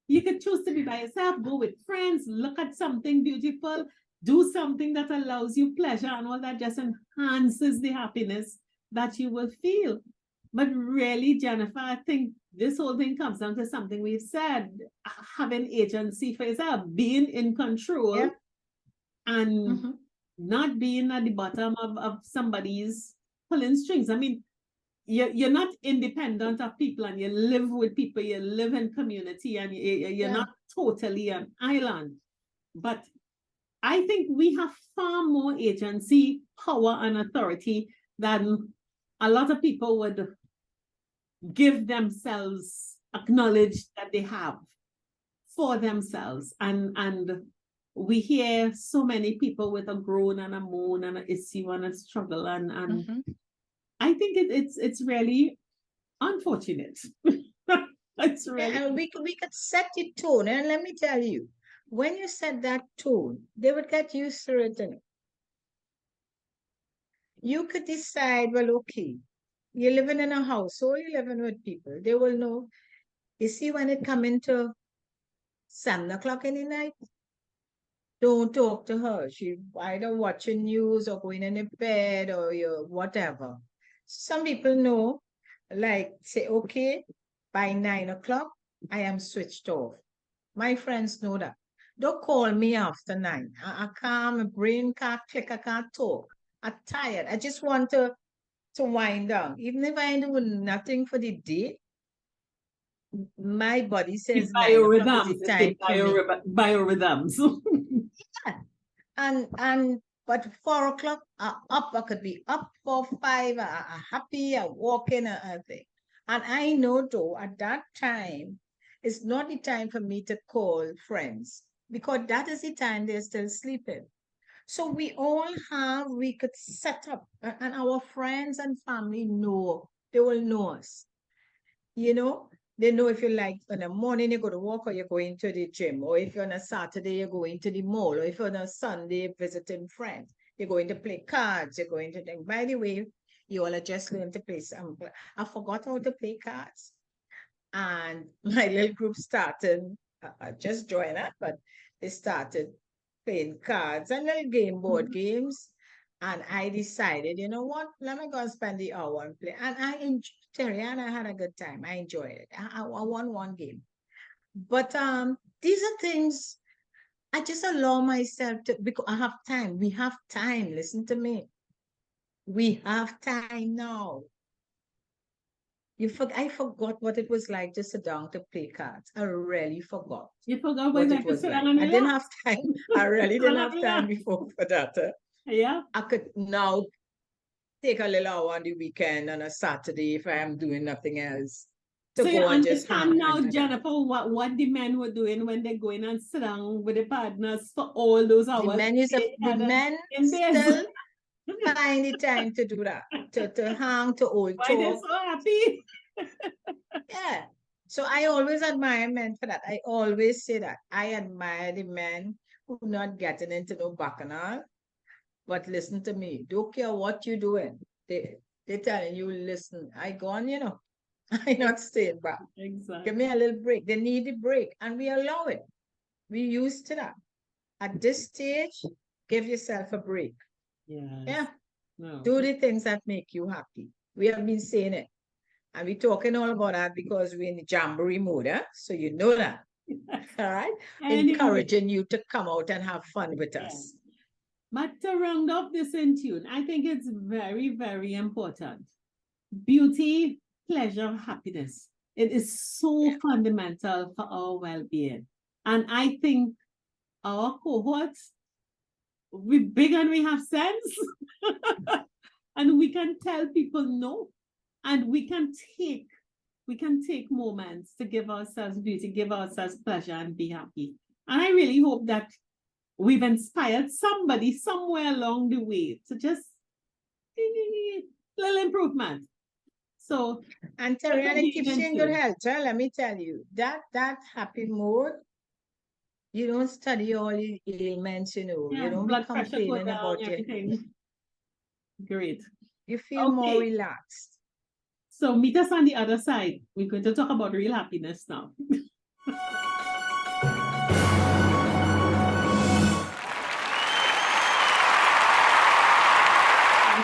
Speaker 1: You can choose to be by yourself, go with friends, look at something beautiful, do something that allows you pleasure, and all that just enhances the happiness that you will feel. But really, Jennifer, I think this whole thing comes down to something we've said, having agency for yourself, being in control, and not being at the bottom of somebody's pulling strings. I mean, you're not independent of people, and you live with people, you live in community, and you're not totally an island. But I think we have far more agency, power, and authority than a lot of people would give themselves, acknowledge that they have for themselves. And we hear so many people with a groan and a moan and an issue and a struggle, and I think it's really unfortunate. It's really
Speaker 3: we could set the tone, and let me tell you, when you set that tone, they would get used to it. You could decide, well, okay, you're living in a household, you're living with people. They will know. You see, when it come into 7 o'clock in the night, don't talk to her. She either watching news or going in the bed or whatever. Some people know, like say, okay, by 9 o'clock, I am switched off. My friends know that. Don't call me after 9. I can't, my brain can't click, I can't talk. I'm tired. I just want to wind down. Even if I ain't doing nothing for the day, my body says 9 o'clock is the time for me.
Speaker 1: Biorhythms.
Speaker 3: And but 4 o'clock, up. I could be up for 5. Happy. Walking. Thing. And I know though at that time, it's not the time for me to call friends because that is the time they're still sleeping. So we could set up, and our friends and family know, they will know us. You know, they know if you like in the morning you go to work or you're going to the gym, or if you're on a Saturday, you're going to the mall, or if you're on a Sunday visiting friends, you're going to play cards, you're going to think, by the way, you all are just learning to play some. I forgot how to play cards. And my little group started, just join up, but they started playing cards and little board games. And I decided, you know what, let me go and spend the hour and play. And I enjoyed, Terry, and I had a good time. I enjoyed it. I won one game. But these are things I just allow myself to, because I have time. We have time. Listen to me. We have time now. I forgot what it was like to sit down to play cards. I really forgot
Speaker 1: You forgot
Speaker 3: what
Speaker 1: when I
Speaker 3: it
Speaker 1: could
Speaker 3: was
Speaker 1: sit
Speaker 3: like.
Speaker 1: down and
Speaker 3: I didn't
Speaker 1: relax.
Speaker 3: have time. I really didn't have time
Speaker 1: Relax.
Speaker 3: before for that.
Speaker 1: Yeah.
Speaker 3: I could now take a little hour on the weekend on a Saturday if I am doing nothing else to
Speaker 1: So you
Speaker 3: go and just
Speaker 1: understand
Speaker 3: hang
Speaker 1: now,
Speaker 3: and do that.
Speaker 1: Jennifer, what the men were doing when they're going and sit down with the partners for all those
Speaker 3: The
Speaker 1: hours
Speaker 3: men is
Speaker 1: they
Speaker 3: the
Speaker 1: had
Speaker 3: men
Speaker 1: in bed.
Speaker 3: still find the time to do that, to hang, to old
Speaker 1: Why they're
Speaker 3: talk.
Speaker 1: so happy?
Speaker 3: Yeah. So I always admire men for that. I always say that. I admire the men who not getting into no bacchanal, but listen to me. Don't care what you're doing. They telling you, listen, I gone, I not staying back. Give me
Speaker 1: Exactly.
Speaker 3: a little break. They need a break, and we allow it. We used to that. At this stage, give yourself a break.
Speaker 1: Yes.
Speaker 3: Yeah.
Speaker 1: No.
Speaker 3: Do the things that make you happy. We have been saying it. And we're talking all about that because we're in the jamboree mode, so you know that. All right.
Speaker 1: Anyway,
Speaker 3: Encouraging you to come out and have fun with
Speaker 1: yeah.
Speaker 3: us.
Speaker 1: But to round up this in tune, I think it's very, very important. Beauty, pleasure, happiness. It is so fundamental for our well-being. And I think our cohorts, we big and we have sense. And we can tell people no. And we can take moments to give ourselves beauty, give ourselves pleasure, and be happy. And I really hope that we've inspired somebody somewhere along the way to just little improvement. So,
Speaker 3: And Terry, and it keeps you in good
Speaker 1: tune.
Speaker 3: health. Well, let me tell you, that happy mood, you don't study all the ailments, you
Speaker 1: Yeah,
Speaker 3: don't be
Speaker 1: blood pressure go
Speaker 3: complaining
Speaker 1: down,
Speaker 3: about it.
Speaker 1: everything. Great.
Speaker 3: You feel more
Speaker 1: Okay.
Speaker 3: relaxed.
Speaker 1: So meet us on the other side. We're going to talk about real happiness now.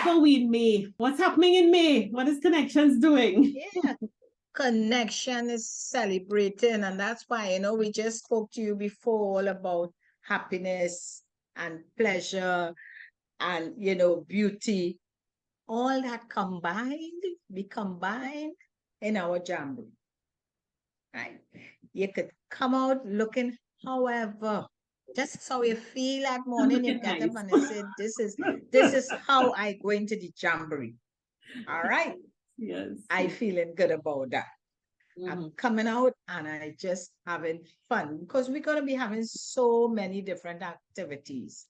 Speaker 1: For we in May. What's happening in May? What is Connections doing?
Speaker 3: Yeah. Connection is celebrating, and that's why, we just spoke to you before all about happiness and pleasure and, beauty. All that be combined in our jamboree, right? You could come out looking however, just how you feel that morning, you
Speaker 1: Looking
Speaker 3: get up
Speaker 1: nice.
Speaker 3: and you say, this is how I go into the jamboree. All right.
Speaker 1: Yes.
Speaker 3: I feeling good about that. I'm
Speaker 1: Mhm.
Speaker 3: coming out and I just having fun because we're going to be having so many different activities.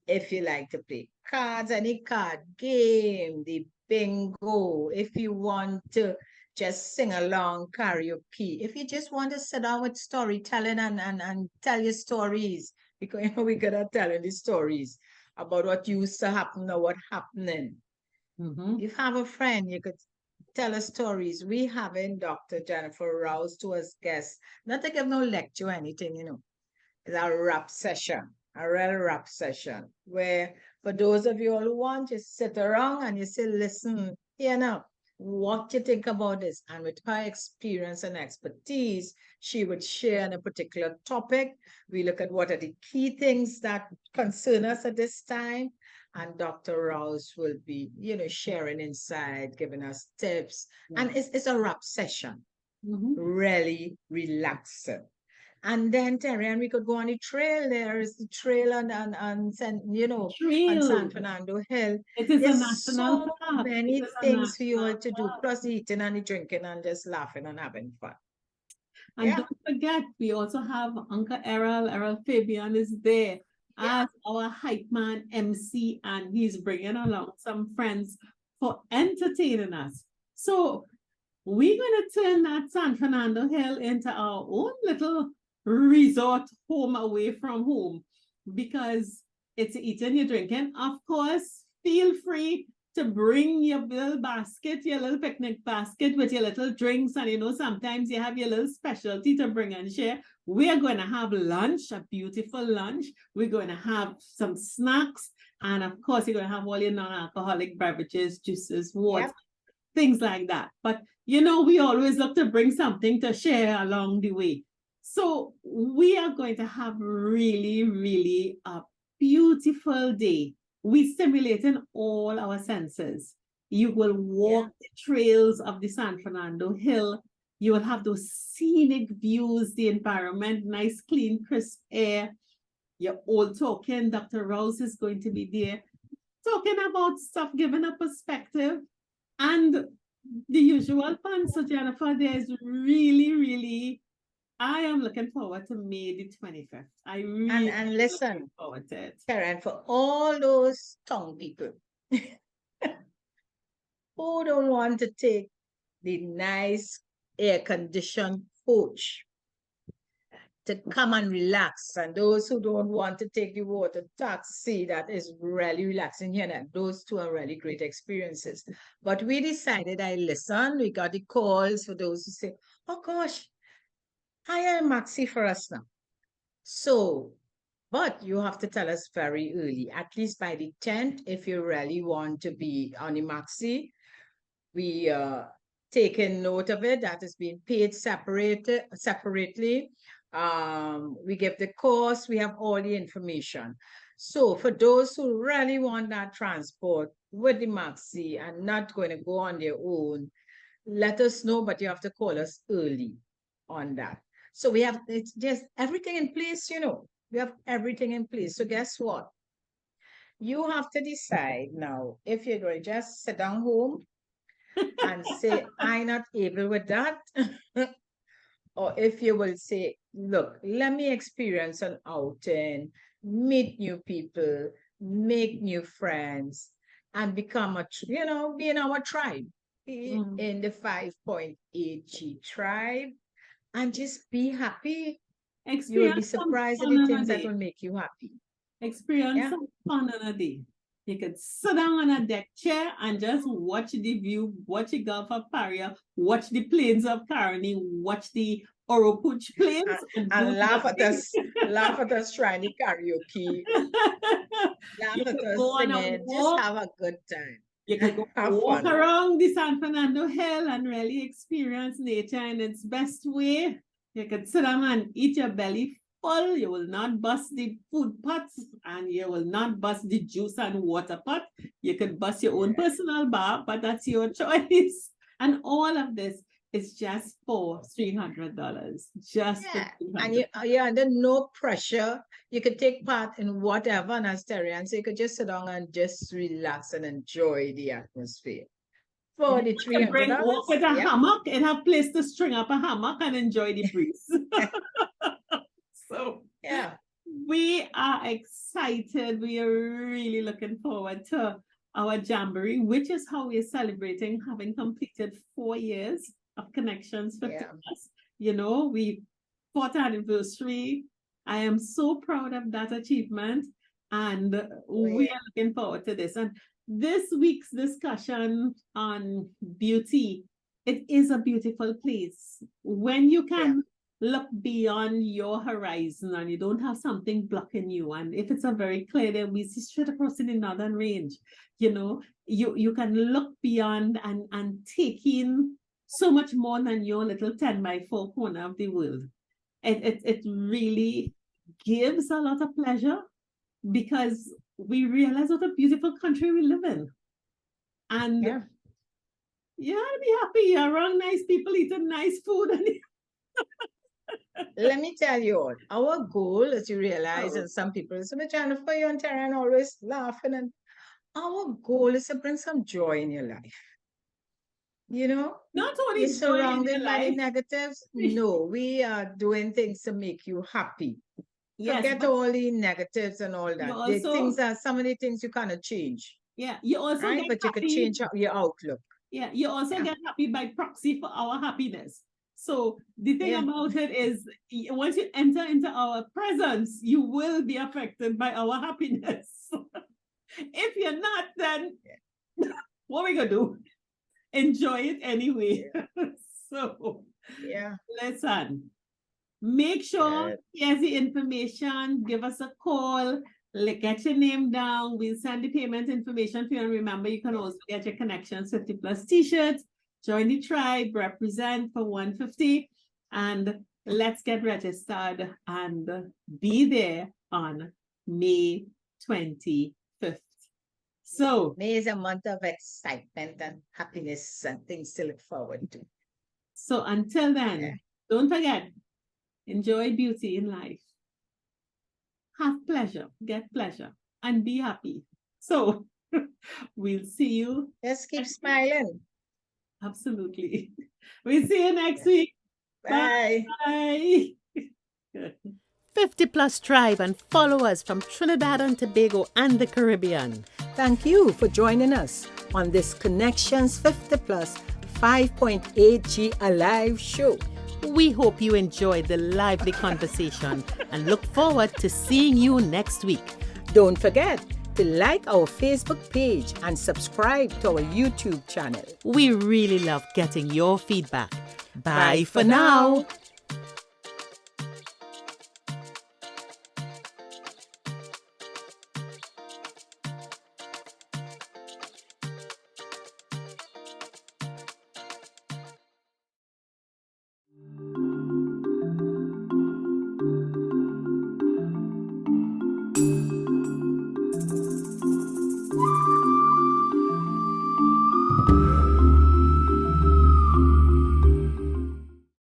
Speaker 3: If you like to play cards, any card game, the bingo, if you want to just sing along karaoke, if you just want to sit down with storytelling and tell your stories, because we're good at telling the stories about what used to happen or what happening.
Speaker 1: Mhm.
Speaker 3: If you have a friend, you could tell us stories. We having Dr. Jennifer Rouse to us guests, not to give no lecture or anything, It's a rap session, a real rap session, where for those of you all who want, just sit around and you say, listen, what you think about this? And with her experience and expertise, she would share on a particular topic. We look at what are the key things that concern us at this time. And Dr. Rouse will be, sharing insight, giving us tips. And it's a rap session, really relaxing. And then Terry, and we could go on the trail. There is the trail on San Fernando Hill.
Speaker 1: It is a
Speaker 3: There's
Speaker 1: national
Speaker 3: so
Speaker 1: park. It
Speaker 3: many
Speaker 1: is a
Speaker 3: things for you all
Speaker 1: national
Speaker 3: to do,
Speaker 1: park.
Speaker 3: plus eating and the drinking and just laughing and having fun.
Speaker 1: And
Speaker 3: Yeah.
Speaker 1: don't forget, we also have Uncle Errol Fabian is there as our hype man MC, and he's bringing along some friends for entertaining us. So we're going to turn that San Fernando Hill into our own little resort home away from home, because it's eating, you're drinking. Of course, feel free to bring your little basket, your little picnic basket with your little drinks. And sometimes you have your little specialty to bring and share. We are going to have lunch, a beautiful lunch. We're going to have some snacks. And of course, you're going to have all your non-alcoholic beverages, juices, water, things like that. But we always look to bring something to share along the way. So we are going to have really, really a beautiful day. We're stimulating all our senses. You will walk the trails of the San Fernando Hill. You will have those scenic views, the environment, nice, clean, crisp air. You're all talking. Dr. Rouse is going to be there talking about stuff, giving a perspective, and the usual fun. So, Jennifer, there's really, really, I am looking forward to May the 25th. I really
Speaker 3: And listen,
Speaker 1: looking forward to it.
Speaker 3: Karen, for all those tongue people who don't want to take the nice air-conditioned coach to come and relax, and those who don't want to take the water taxi, that is really relaxing here. And those two are really great experiences. But we decided, I listened, we got the calls for those who say, oh gosh, hire a maxi for us now. So, but you have to tell us very early, at least by the 10th, if you really want to be on the maxi. We taken note of it, that is being paid separately. We give the cost, we have all the information. So for those who really want that transport with the maxi and not going to go on their own, let us know, but you have to call us early on that. So we have, it's just everything in place, you know, we have everything in place. So guess what? You have to decide now if you're going to just sit down home and say, I'm not able with that. Or if you will say, look, let me experience an outing, meet new people, make new friends, and become be in our tribe, in the 5.8G tribe, and just be happy. You will be surprised at the things that will make you happy.
Speaker 1: Experience some fun on a day. You could sit down on a deck chair and just watch the view, watch the Gulf of Paria, watch the plains of Caroni, watch the Oropouche plains,
Speaker 3: and laugh at us trying to karaoke, laugh at us singing, just have a good time.
Speaker 1: You can go walk around the San Fernando Hill and really experience nature in its best way. You could sit down and eat your belly full. You will not bust the food pots, and you will not bust the juice and water pot. You could bust your own personal bar, but that's your choice. And all of this is just for $300. Just for $300.
Speaker 3: And you're under no pressure. You could take part in whatever, and as Terry, so you could just sit down and just relax and enjoy the atmosphere. For the $300,
Speaker 1: walk with a hammock and have place to string up a hammock and enjoy the breeze. So we are excited. We are really looking forward to our Jamboree, which is how we are celebrating having completed 4 years of Connections 50 Plus. You know, we 4th anniversary. I am so proud of that achievement, and we are looking forward to this. And this week's discussion on beauty, it is a beautiful place. When you can look beyond your horizon and you don't have something blocking you, and if it's a very clear day, we see straight across in the northern range, you know, you can look beyond and take in so much more than your little 10x4 corner of the world. It really gives a lot of pleasure, because we realize what a beautiful country we live in. And you ought to be happy. You're around nice people eating nice food.
Speaker 3: Let me tell you all, our goal, as you realize, and some people say, but Jennifer, you and Taryn always laughing, and our goal is to bring some joy in your life. You know,
Speaker 1: not only
Speaker 3: you're surrounded by negatives. No, we are doing things to make you happy. Forget all the negatives and all that. The things are, some of the things you cannot change.
Speaker 1: Yeah, you also get
Speaker 3: but you could change your outlook.
Speaker 1: Yeah, you also get happy by proxy for our happiness. So the thing about it is, once you enter into our presence, you will be affected by our happiness. If you're not, then what are we gonna do? Enjoy it anyway. So listen, make sure here's the information, give us a call, get your name down, we'll send the payment information for you. And remember, you can also get your Connections 50 Plus t-shirts, join the tribe, represent for 150, and let's get registered and be there on May 25th. So,
Speaker 3: May is a month of excitement and happiness and things to look forward to.
Speaker 1: so until then,
Speaker 3: Yeah.
Speaker 1: don't forget, enjoy beauty in life. Have pleasure, get pleasure, and be happy. So, we'll see you.
Speaker 3: Just keep smiling.
Speaker 1: Absolutely. We'll see you next week.
Speaker 3: Bye.
Speaker 1: Bye.
Speaker 4: 50 Plus Tribe and follow us from Trinidad and Tobago and the Caribbean.
Speaker 2: Thank you for joining us on this Connections 50 Plus 5.8G Alive show.
Speaker 4: We hope you enjoyed the lively conversation and look forward to seeing you next week.
Speaker 2: Don't forget to like our Facebook page and subscribe to our YouTube channel.
Speaker 4: We really love getting your feedback. Bye
Speaker 2: Bye
Speaker 4: for
Speaker 2: for
Speaker 4: now.
Speaker 2: now.